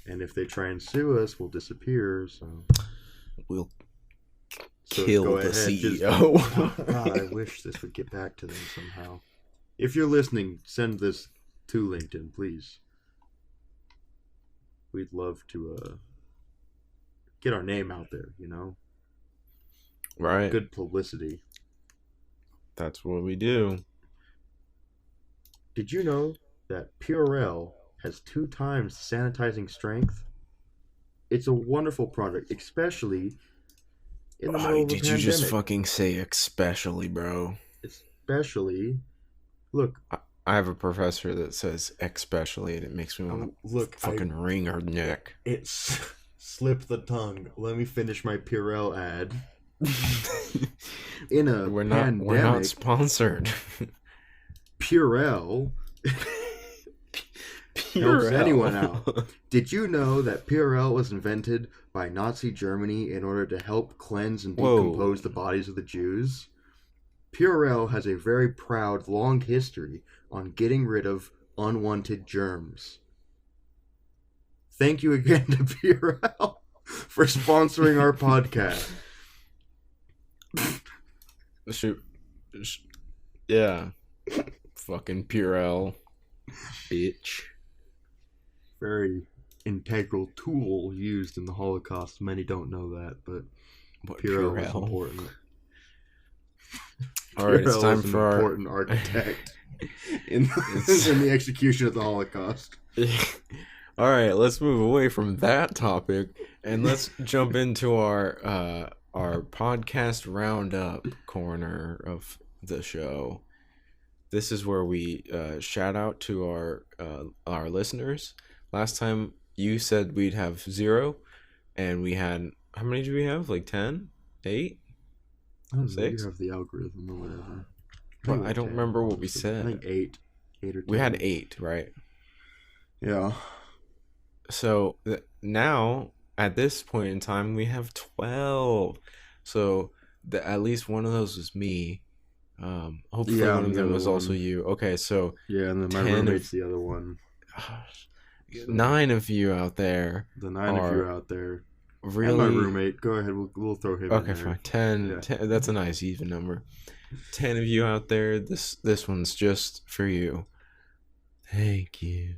And if they try and sue us, we'll disappear. So we'll kill the CEO. God, I wish this would get back to them somehow. If you're listening, send this to LinkedIn, please. We'd love to get our name out there, you know? Right. Good publicity. That's what we do. Did you know that Purell has 2 times sanitizing strength? It's a wonderful product, especially in the middle of a pandemic. Did you just fucking say especially, bro? Especially. Look. I have a professor that says especially, and it makes me want to fucking wring her neck. It's slip the tongue. Let me finish my Purell ad. In a pandemic, we're not sponsored. Purell helps anyone out. Did you know that Purell was invented by Nazi Germany in order to help cleanse and decompose the bodies of the Jews? Purell has a very proud, long history on getting rid of unwanted germs. Thank you again to Purell for sponsoring our podcast. Shoot. Yeah. Fucking Purell. Bitch. Very integral tool used in the Holocaust. Many don't know that, but Purell is important. All right, it's time for our important architect in the execution of the Holocaust. All right, let's move away from that topic and let's jump into our podcast roundup corner of the show. This is where we shout out to our listeners. Last time you said we'd have 0, and we had, how many do we have? Like 10? 8? I don't know, 6? you have the algorithm or whatever. Well, I don't remember what we said. I think 8 or 10. We had 8, right? Yeah. So now, at this point in time, we have 12. So at least one of those was me. Hopefully one of them was also you. Okay, so yeah, and then my roommate's the other one. 9 of you out there. The 9 of you out there. Really, and my roommate. Go ahead, we'll throw him. Okay, in there. fine. 10, yeah. 10. That's a nice even number. 10 of you out there. This one's just for you. Thank you.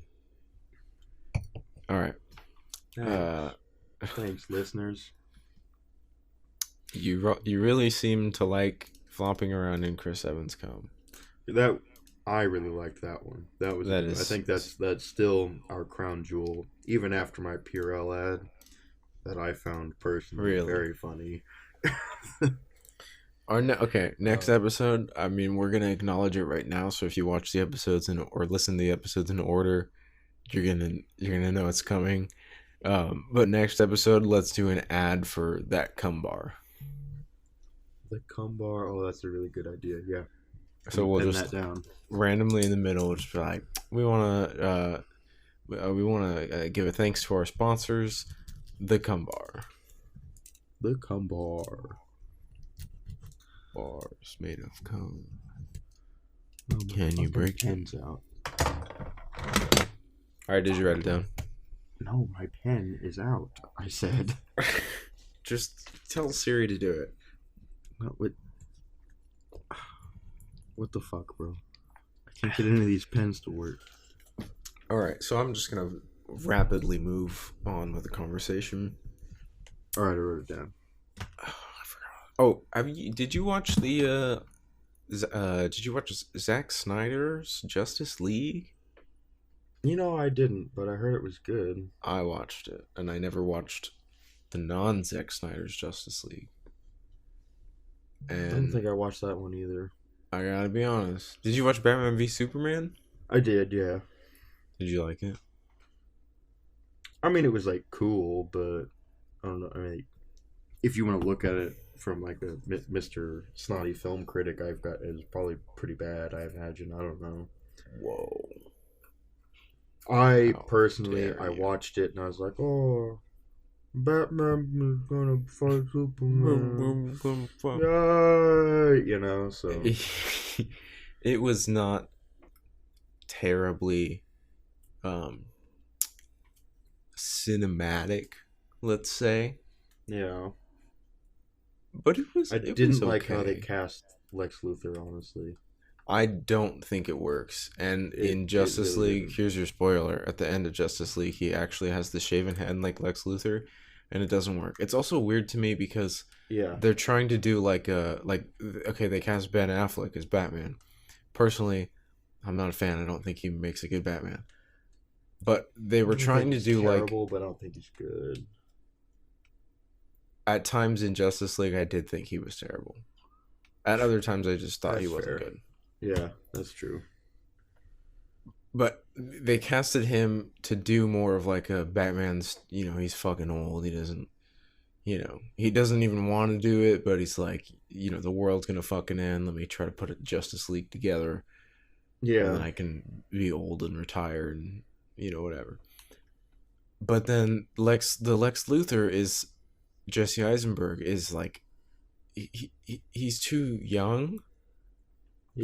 All right. Thanks, listeners. You really seem to like flopping around in Chris Evans' cum. That I really liked that one. I think that's still our crown jewel, even after my Purell ad that I found personally very funny. Next episode. I mean, we're gonna acknowledge it right now. So if you watch the episodes or listen to the episodes in order, you're gonna know it's coming. But next episode, let's do an ad for that cum bar. The cum bar. Oh, that's a really good idea. Yeah. So we'll just randomly in the middle, just be like, we wanna give a thanks to our sponsors, the cum bar. The cum bar. Bars made of cum. Can you break pens out? All right, did you write it down? No, my pen is out. I said. Just tell Siri to do it. What the fuck, bro? I can't get any of these pens to work. All right, so I'm just gonna rapidly move on with the conversation. All right, I wrote it down. Oh, did you watch the did you watch Zack Snyder's Justice League? You know, I didn't, but I heard it was good. I watched it, and I never watched the non-Zack Snyder's Justice League. And I don't think I watched that one either. I gotta be honest. Did you watch Batman v Superman? I did, yeah. Did you like it? I mean, it was like cool, but I don't know. I mean, if you want to look at it from like a Mr. Snotty film critic, I've got is probably pretty bad. I imagine. I don't know. Whoa. I How personally, dare I you. watched it and I was like, oh, Batman is gonna fight Superman. Yay! You know, so It was not terribly cinematic, let's say, yeah. but it was I it was didn't like how they okay. cast Lex Luthor. Honestly, I don't think it works. And in it Justice really League, didn't. here's your spoiler: at the end of Justice League, he actually has the shaven head like Lex Luthor, and it doesn't work. It's also weird to me because Yeah. they're trying to do okay, they cast Ben Affleck as Batman. Personally, I'm not a fan. I don't think he makes a good Batman. But they I were don't think trying to he's do like terrible, but I don't think he's good. at times in Justice League, I did think he was terrible. At other times, I just thought he That's wasn't fair. good. Yeah, that's true. But they casted him to do more of like a Batman's. He's fucking old. He doesn't. He doesn't even want to do it, but he's like, the world's gonna fucking end. Let me try to put a Justice League together, and then Yeah. I can be old and retire and whatever. But then the Lex Luthor is Jesse Eisenberg is like he's too young,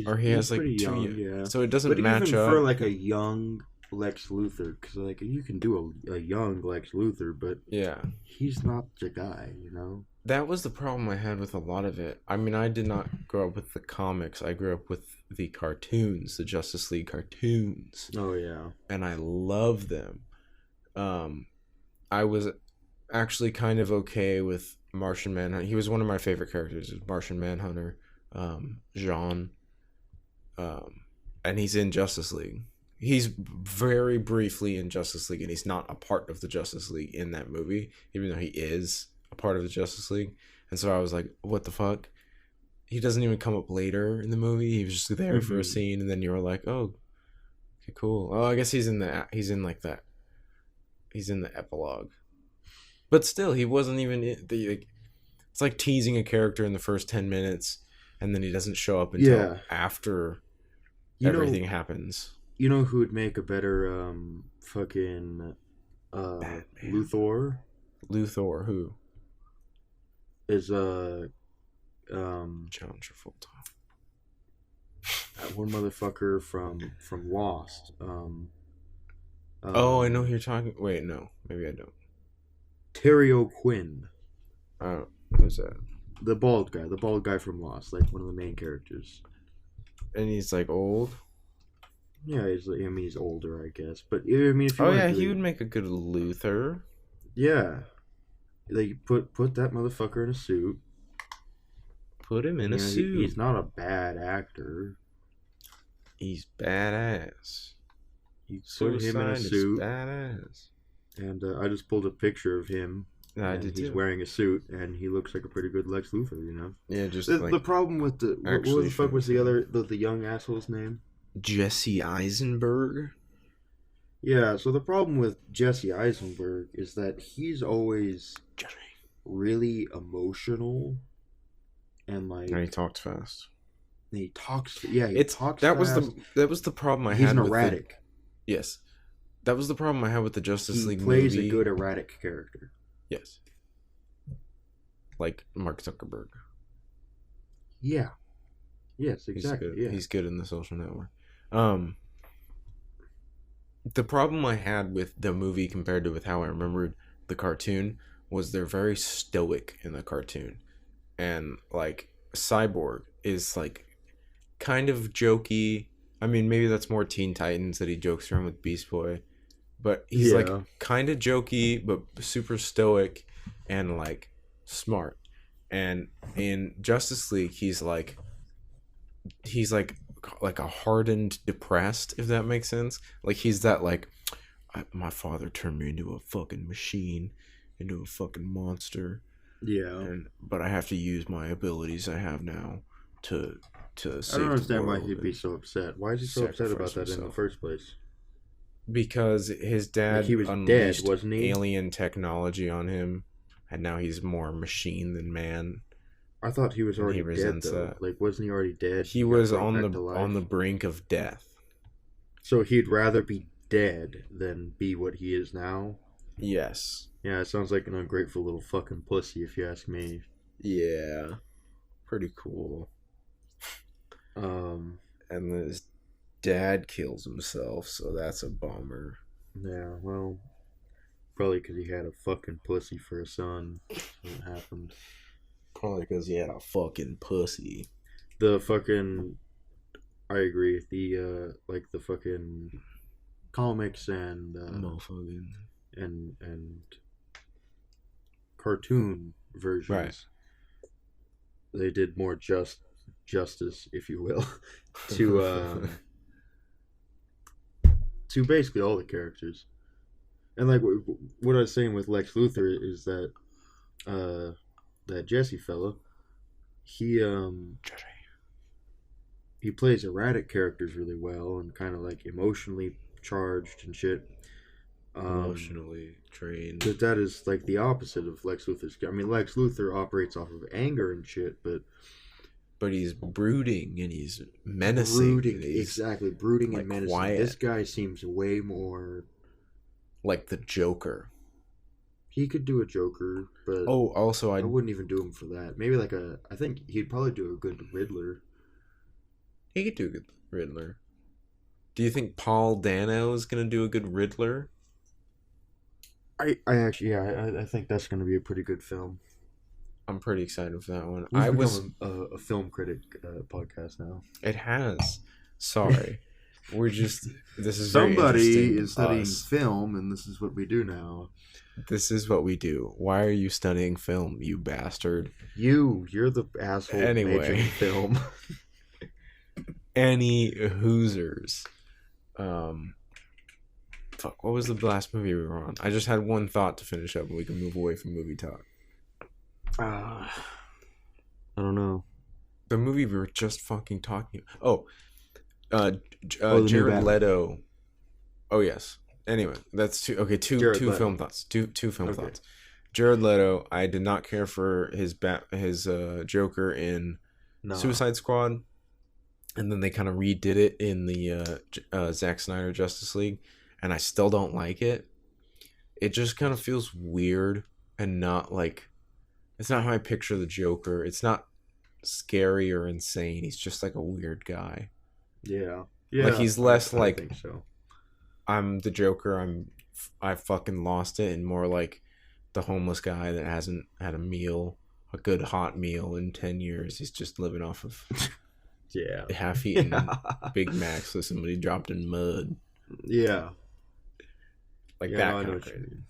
or he He's has like pretty young, yeah. so it doesn't But match even for up. like a young Lex Luthor, because like you can do a young Lex Luthor, but Yeah, he's not the guy, you know. that was the problem I had with a lot of it. I mean, I did not grow up with the comics. I grew up with the cartoons, the Justice League cartoons, Oh yeah. and I love them. I was actually kind of okay with Martian Manhunter. He was one of my favorite characters, Martian Manhunter, Jean, and he's in Justice League. He's very briefly in Justice League, and he's not a part of the Justice League in that movie, even though he is a part of the Justice League. And so I was like, what the fuck? He doesn't even come up later in the movie. He was just there for a Hmm. scene, and then you were like, oh, okay, cool. Oh, I guess he's in like that. He's in the epilogue. But still, he wasn't even it's like teasing a character in the first 10 minutes, and then he doesn't show up until Yeah. after You know, everything happens. you know who would make a better fucking Batman. Luthor Luthor, who? is John Travolta. that one motherfucker from Lost. Oh, I know who you're talking. Wait, no. Maybe I don't. Terry O'Quinn, Oh, who's that? the bald guy from Lost, like one of the main characters. And he's like old. Yeah, he's older, I guess. But I mean, if you Oh, want yeah, to he do would it, make a good Luthor. yeah, like put that motherfucker in a suit. Put him in a He's suit. not a bad actor. He's badass. You put him in a Suicide is suit, badass. and I just pulled a picture of him, Yeah, I and did he's too. wearing a suit, and he looks like a pretty good Lex Luthor, you know. Yeah, just The like problem with what actually the fuck was the famous. other the young asshole's name? Jesse Eisenberg. Yeah, so the problem with Jesse Eisenberg is that he's always Jesse. really emotional and And he like talked fast. he talks. Yeah, he It's talks that was fast. the problem I He's had an with erratic. yes, that was the problem I had with the Justice He League plays movie. a good erratic character. Yes, like Mark Zuckerberg. Yeah. Yes, He's exactly. good. Yeah. He's good in the Social Network. Um, the problem I had with the movie compared to with how I remembered the cartoon was they're very stoic in the cartoon, and like Cyborg is like kind of jokey. I mean, maybe that's more Teen Titans that he jokes around with Beast Boy, but he's like Yeah. kind of jokey but super stoic and like smart. And in Justice League, he's like a hardened depressed, if that makes sense. Like he's that like my father turned me into a fucking machine, into a fucking monster, Yeah. and but I have to use my abilities I have now to save I don't the understand why world he'd be and so upset. Why is he so upset about sacrifice that in the himself. first place? Because his Like dad he was dead, unleashed wasn't he? alien technology on him, and now he's more machine than man. I thought he was And already he dead resents though. that. Like, wasn't he already dead? He got was brought on back to the life? brink of death. So he'd rather be dead than be what he is now. Yes. Yeah, it sounds like an ungrateful little fucking pussy, if you ask me. Yeah. Pretty cool. Um, And his dad kills himself, so that's a bummer. yeah, well, probably because he had a fucking pussy for a son. That's what happened. Probably because he had a fucking pussy. The fucking, I agree. The like the fucking comics and Motherfucking. and cartoon versions. Right. They did more justice, if you will, to to basically all the characters. And like what I was saying with Lex Luthor is that that Jesse fella, he plays erratic characters really well and kind of like emotionally charged and shit. Emotionally trained. But that is like the opposite of Lex Luthor's. I mean, Lex Luthor operates off of anger and shit, but he's brooding and he's menacing. Brooding, and he's exactly, brooding like and menacing. quiet. This guy seems way more like the Joker. He could do a Joker, but also I wouldn't even do him for that. Maybe like I think he'd probably do a good Riddler. He could do a good Riddler. Do you think Paul Dano is gonna do a good Riddler? I actually, yeah, I think that's going to be a pretty good film. I'm pretty excited for that one. We've become a film critic podcast now. It has. Sorry, we're just. This is somebody is studying film, and this is what we do now. This is what we do. Why are you studying film, you bastard? You're the asshole. Anyway, film. Any Hoosers. Fuck, what was the last movie we were on? I just had one thought to finish up and we can move away from movie talk. I don't know. The movie we were just fucking talking about. Jared Leto. Oh, yes. Anyway, that's two film thoughts. Two film thoughts. Jared Leto, I did not care for his Joker in Suicide Squad. And then they kind of redid it in the Zack Snyder Justice League. And I still don't like it. It just kind of feels weird and not like... It's not how I picture the Joker. It's not scary or insane. He's just like a weird guy. Yeah. Like he's less like... I think so. I'm the Joker. I fucking lost it. And more like the homeless guy that hasn't had a good hot meal in 10 years. He's just living off of... half-eaten Big Macs that somebody dropped in mud. Yeah. Like that kind of thing.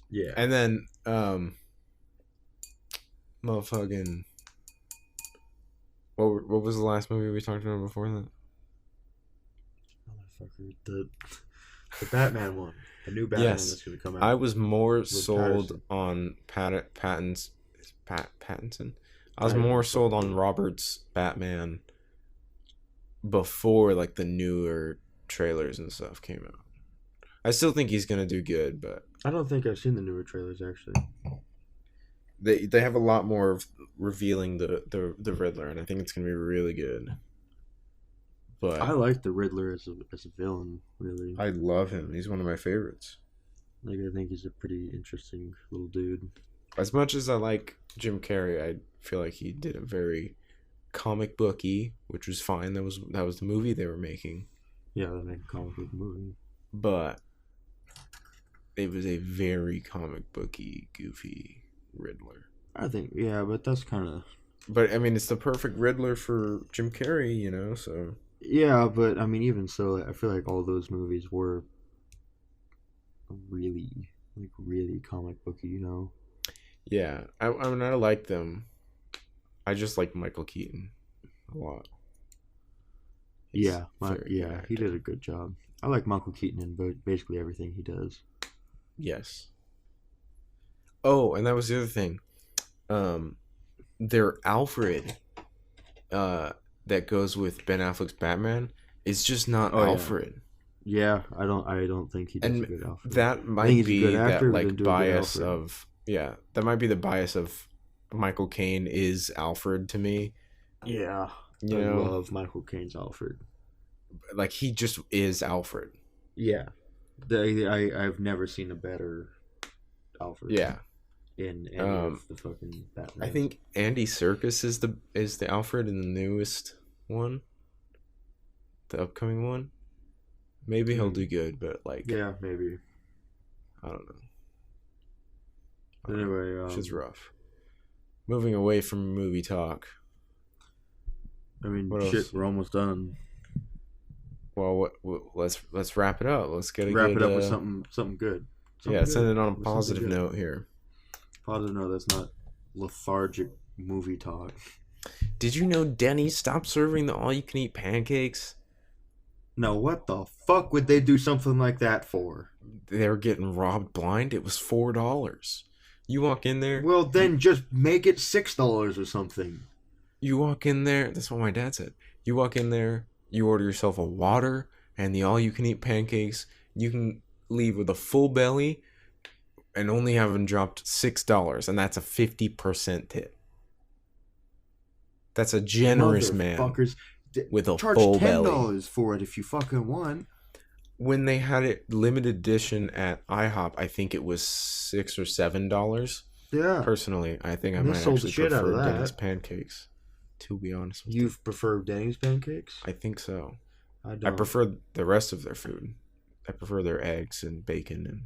Yeah. And then, motherfucking... What was the last movie we talked about before that? Motherfucker. The Batman one. The new Batman that's going to come out. I was more sold on Pattinson. I was more sold on Robert's Batman before like the newer trailers and stuff came out. I still think he's gonna do good, but I don't think I've seen the newer trailers actually. They have a lot more of revealing the Riddler, and I think it's gonna be really good. But I like the Riddler as a villain, really. I love him. He's one of my favorites. Like I think he's a pretty interesting little dude. As much as I like Jim Carrey, I feel like he did a very comic booky, which was fine. That was the movie they were making. Yeah, they make a comic book movie. But it was a very comic booky, goofy Riddler. I think, yeah, but that's kind of... But, I mean, it's the perfect Riddler for Jim Carrey, you know, so... Yeah, but, I mean, even so, I feel like all those movies were really comic booky, you know? Yeah, I mean, I like them. I just like Michael Keaton a lot. He did a good job. I like Michael Keaton in basically everything he does. Yes. Oh, and that was the other thing. Their Alfred, that goes with Ben Affleck's Batman, is just not Alfred. Yeah, I don't think he does a good Alfred. That might be that like bias of Yeah, that might be the bias of Michael Caine is Alfred to me. Yeah, You I know, love Michael Caine's Alfred. like he just is Alfred. Yeah, I've never seen a better Alfred Yeah. in any of Um, the fucking I Batman. think Andy Serkis is the Alfred in the newest one, the upcoming one. Maybe he'll do good, but like Yeah, maybe. I don't know. Anyway, Which is rough. Moving away from movie talk. I mean, What shit, else? we're almost done. Well, let's wrap it up. Let's get a Wrap good, it up with something good. yeah, send it on a With something positive good. note here. Positive note. That's not lethargic movie talk. Did you know Denny's stopped serving the all-you-can-eat pancakes? No, what the fuck would they do something like that for? They were getting robbed blind. It was $4. You walk in there. Well, then just make it $6 or something. You walk in there. That's what my dad said. You walk in there. You order yourself a water and the all-you-can-eat pancakes. You can leave with a full belly and only having dropped $6, and that's a 50% tip. That's a generous man Motherfuckers. with a Charge full $10 belly. for it if you fucking want. When they had it limited edition at IHOP, I think it was $6 or $7. Yeah. Personally, I think I And they might sold actually the shit out of prefer that. Denny's pancakes. To be honest with you, You prefer Denny's pancakes? I think so. I I don't. prefer the rest of their food. I prefer their eggs and bacon, and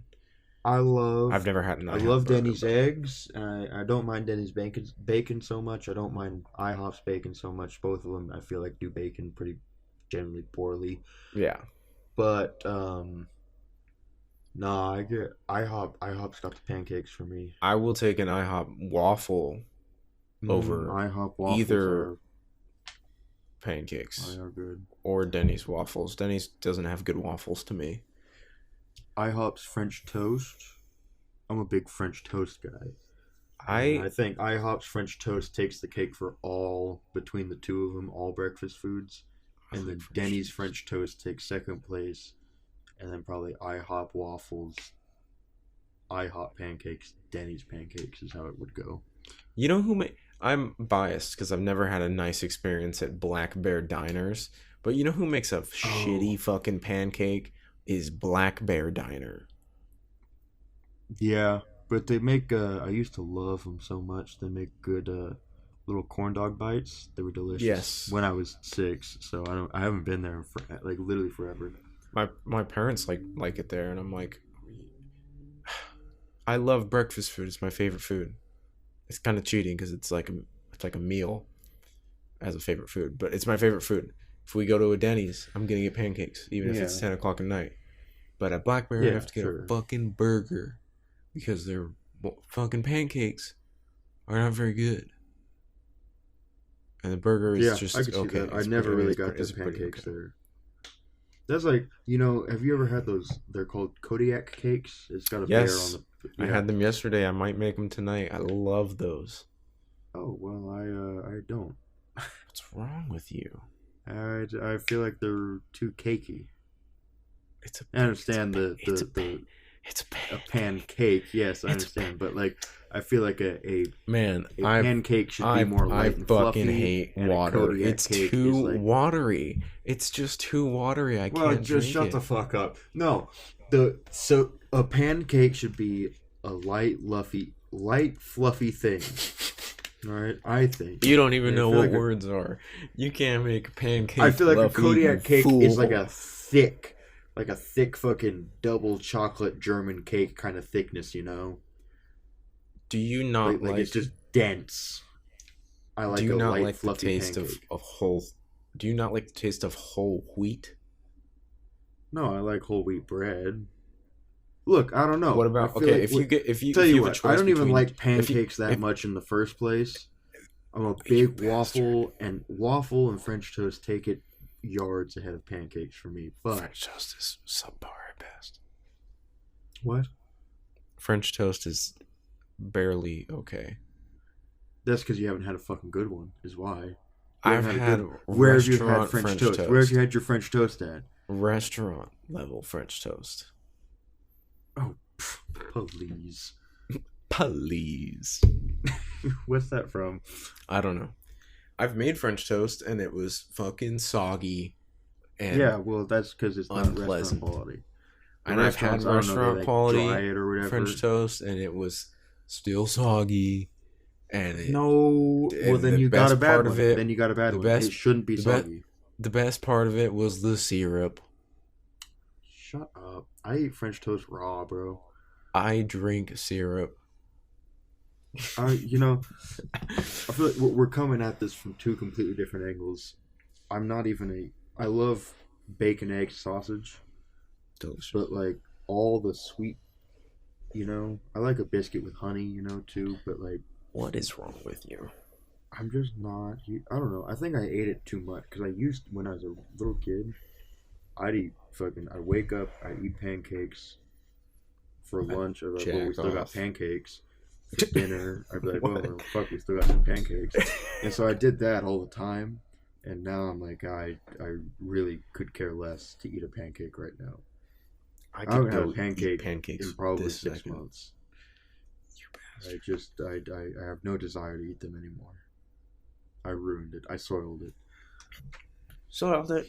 I've never had an I IHOP love burger, Denny's but eggs. I don't mind Denny's bacon so much. I don't mind IHOP's bacon so much. Both of them, I feel like, do bacon pretty generally poorly. yeah, But nah, I get IHOP. IHOP's got the pancakes for me. I will take an IHOP waffle over IHOP waffles either pancakes are good. or Denny's waffles. Denny's doesn't have good waffles to me. IHOP's French toast. I'm a big French toast guy. I I think IHOP's French toast takes the cake for all between the two of them, all breakfast foods, and then Denny's French toast takes second place, and then probably IHOP waffles, IHOP pancakes, Denny's pancakes is how it would go. You know who I'm biased because I've never had a nice experience at Black Bear Diners, but you know who makes a shitty fucking pancake is Black Bear Diner. Yeah, but they make. I used to love them so much. They make good little corn dog bites. They were delicious. Yes. When I was 6, so I haven't been there for like literally forever. My parents like it there, and I'm like, I love breakfast food. It's my favorite food. It's kind of cheating because it's like a meal as a favorite food, but it's my favorite food. If we go to a Denny's, I'm gonna get pancakes, even if it's 10 o'clock at night. But at Black Bear, I have to get a fucking burger because their fucking pancakes are not very good. And the burger is just I could okay. see that. I never really got their pancakes there. That's like, have you ever had those? They're called Kodiak cakes. It's got a bear on the. I had them yesterday. I might make them tonight. I love those. Oh well, I don't. What's wrong with you? I feel like they're too cakey. I understand it's a pancake. Yes, I understand, but like I feel like a pancake should be more light and fluffy. I fucking hate water. It's too watery. It's just too watery. I can't just shut the fuck up. No, so a pancake should be a light, fluffy thing. All right, I think you don't even know what words are. You can't make a pancake. I feel like a Kodiak cake is like a thick fucking double chocolate German cake kind of thickness, Do you not like it's just dense? I like a light, fluffy pancake. Do you not like the taste of whole wheat? No, I like whole wheat bread. Look, I don't know. What about if you tell you have what, a choice I don't even between, like pancakes that much in the first place. I'm a big waffle and French toast take it yards ahead of pancakes for me. But French toast is subpar at best. What? French toast is barely okay. That's because you haven't had a fucking good one. Is why. Where have you had French toast? Where have you had your French toast at? Restaurant level French toast. Oh, please. Please. What's that from? I don't know. I've made French toast and it was fucking soggy and Yeah, well, that's because it's not unpleasant. restaurant quality. And I've had Restaurants, I don't know, restaurant they, like, quality dry it or whatever. French toast and it was still soggy. And it, No, well, and then the you got best a bad part one. of it, Then you got a bad the one. best- It shouldn't be the soggy. the best part of it was the syrup. Shut up. I eat French toast raw, bro. I drink syrup. You know, I feel like we're coming at this from two completely different angles. I'm not even I love bacon, egg, sausage, Delicious. but like all the sweet, I like a biscuit with honey, too. But like, What is wrong with you? I'm just not. I don't know. I think I ate it too much because when I was a little kid, I'd wake up, I'd eat pancakes for lunch. I'd be like, well, we still got pancakes. For dinner, I'd be like, well, fuck, we still got some pancakes. And so I did that all the time. And now I'm like, I really could care less to eat a pancake right now. I haven't could had go a pancake eat pancakes in probably this 6 second. months. You bastard. I have no desire to eat them anymore. I ruined it. I soiled it. Soiled it.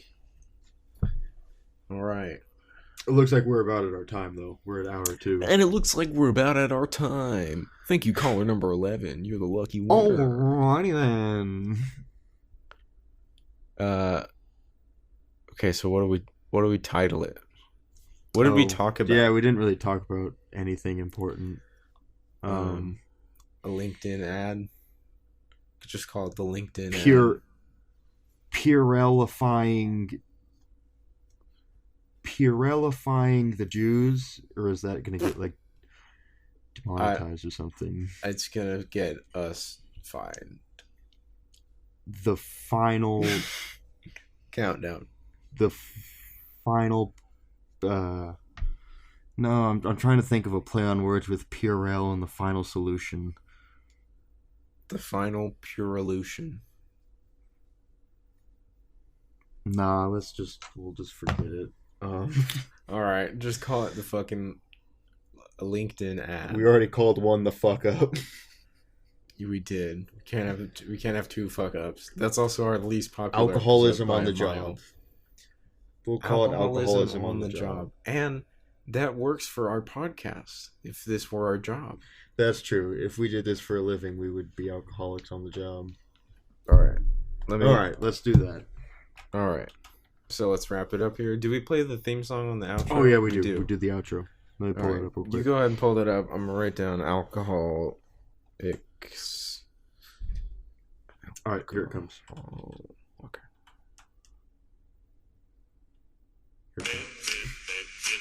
All right. It looks like we're about at our time, though. We're at hour 2. And it looks like we're about at our time. Thank you, caller number 11. You're the lucky winner. Alrighty then. Okay, so what do we title it? What did we talk about? Yeah, we didn't really talk about anything important. A LinkedIn ad. Just call it the LinkedIn ad. Purellifying the Jews, or is that gonna get like demonetized or something? It's gonna get us fined. The final Countdown. the final no, I'm trying to think of a play on words with Purell and the final solution. The final Purolution. Nah, we'll just forget it. All right, just call it the fucking LinkedIn ad. We already called one the fuck up. We did. We can't have two fuck ups. That's also our least popular. Alcoholism episode on by the a mile. job. We'll call it alcoholism on the job. And that works for our podcast. If this were our job. That's true. If we did this for a living, we would be alcoholics on the job. All right. All right, let's do that. All right. So let's wrap it up here. Do we play the theme song on the outro? Oh yeah, we do. We do the outro. Let me pull it up real quick. You go ahead and pull that up. I'm gonna write down alcoholics. All right, here it comes. Okay. Here it comes.